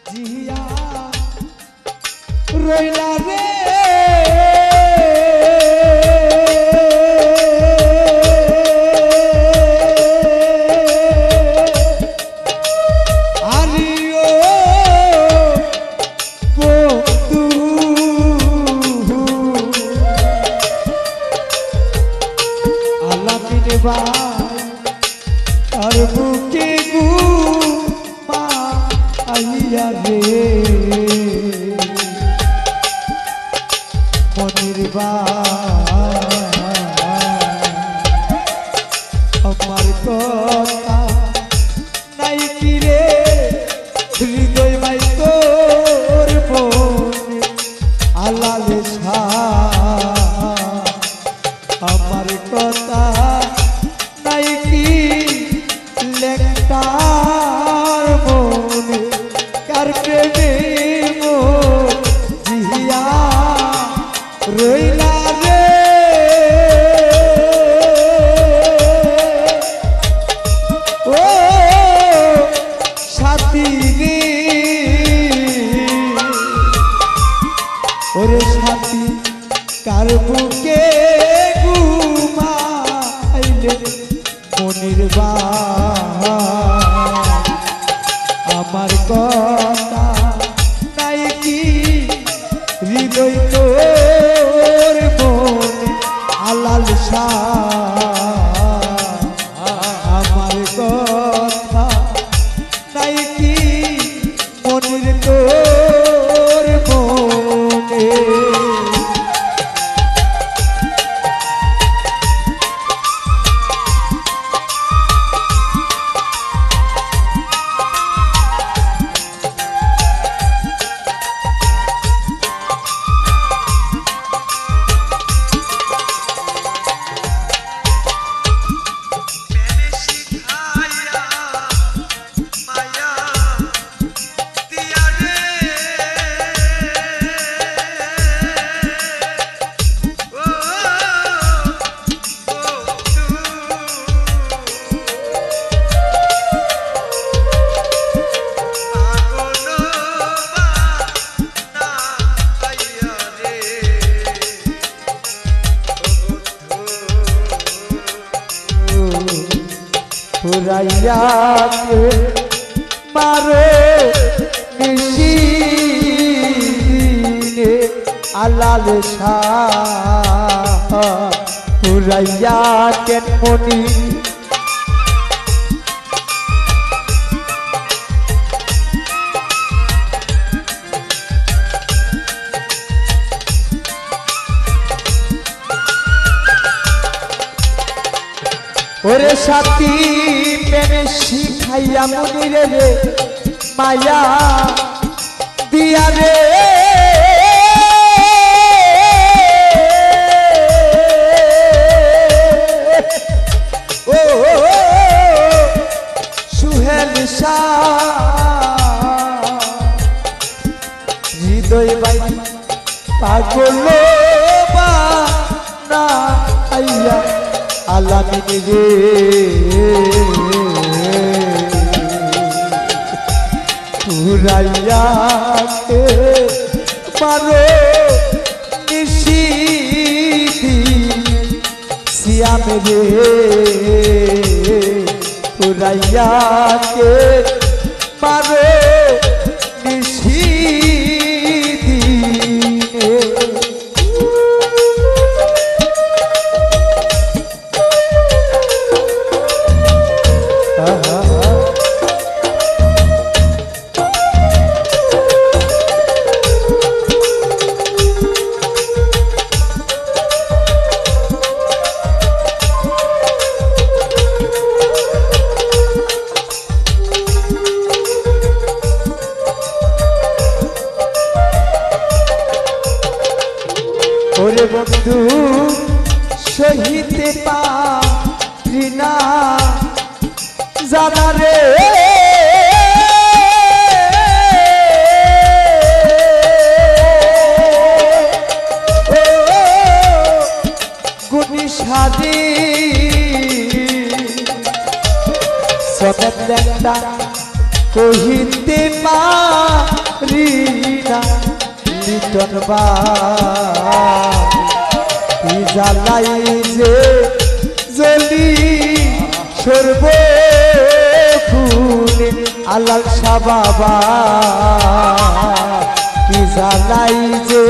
জিয়া রইলা রে আর বুকে ঘুমা আইয়া রে মনির আমার কথা নাই কি রে হৃদয় মাই তোর মনে আলালে ছা আমার কথা নাই কি লেখতার মনে কার প্রেমে জিয়া রইলা রে ও সাথী রে ওরে সাথী কার বুকে ঘুমাইলে মনির আমার কথা নাই কি হৃদয় তোর মনে আলাল আমার কথা নাই কি মনির তোর মনে ফুরাইয়াকে মারে নিশিনে আলালে ফুরাইয়া কেন মনি ওরে সাথী প্রেমে শিখাইয়া মনিরে রে মায়া দিয়া রে ও সুহেল হৃদয় বাই পাগল বা না আইয়া আলামিন রে ফুরাইয়াকে মারো নিশিদি সিয়াম রে ফুরাইয়াকে মারো নিশিদি ওরে বন্ধু সহিতে পারি না জানা রে গুণী সাদী সমেত কহিতে পারি না লিটন বাড়ি জ্বালাই যে জ্বলি সর্বক্ষণে আলাল শাহ বাবা কি জ্বালাই যে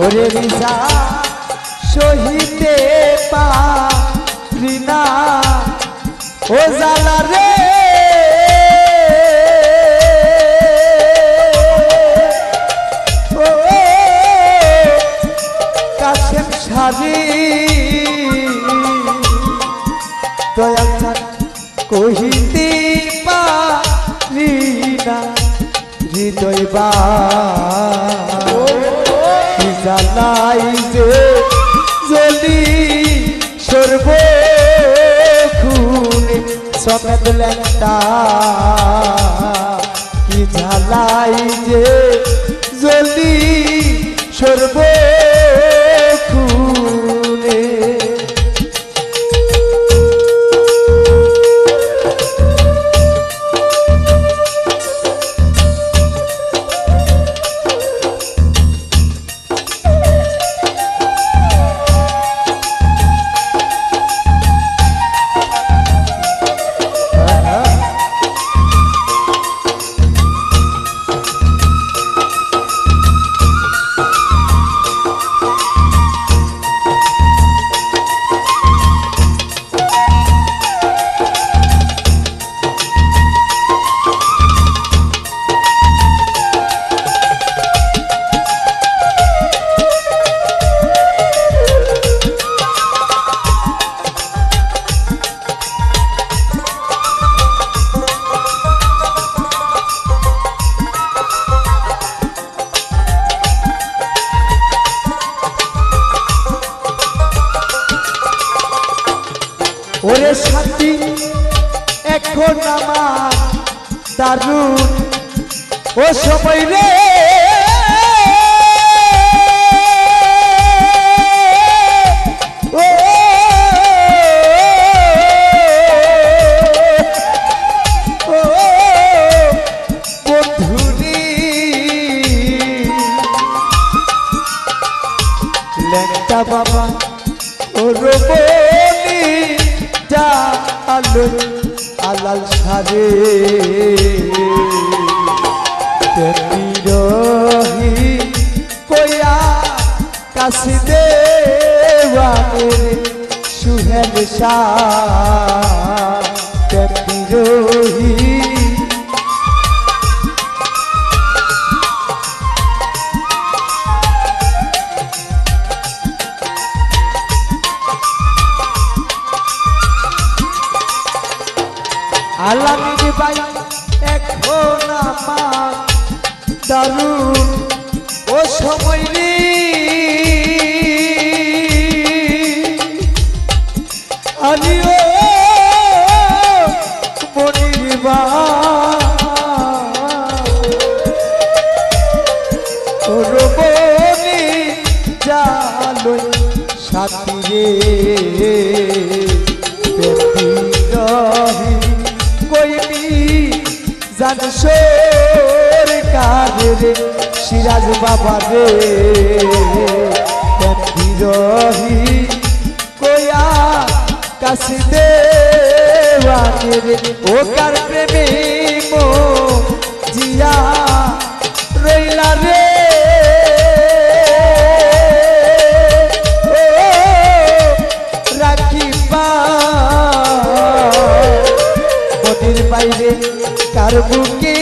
ওরে রিজা সহিতে পারি না ও জ্বালা রে ও কাশেম সারি দয়াল চাঁদ কহিতে পারি না হৃদয় বা জ্বালাই যে জ্বলি সর্বক্ষণে সমেত লেংটা কি জ্বালাই যে জ্বলি সর্বক্ষণে ওরে সাথী এখন আমার দারুণ ও সময় রে ও বন্ধুরি লেংটা বাবা ও রবনি আলো আলাল সারে রহি কয়া কাশি দেওয়ানের সুহেল শাহ রহি আলামিন ভাই এখন আমার দারুণ ও সময় রে আলিও মনির বা রবনি জালো সাথী রে জান সরকারে সিরাজ বাবা রে বিরহি কয়া কাশি দেওয়ানের ও কার প্রেমে মো জিয়া রইলা রে রাখিবা মতির বাইরে কার বুকে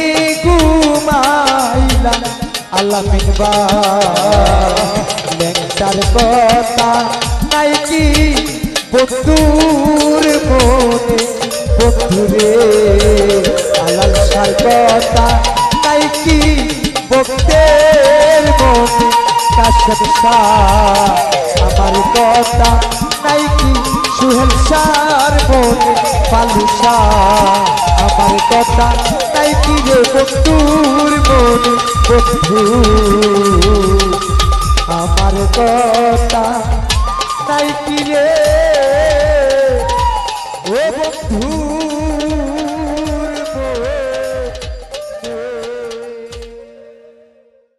ঘুমাইলা আলামিন বা লেংটার কথা নাই কি বন্ধুর মনে বন্ধুরে আলাল সার কথা নাই কি ভক্তের মনে কাশেম শাহ আমার কথা নাই কি সুহেল সার মনে পালুসা আমার কথা তাই কি রে বন্ধুর মনে বন্ধু আমার কথা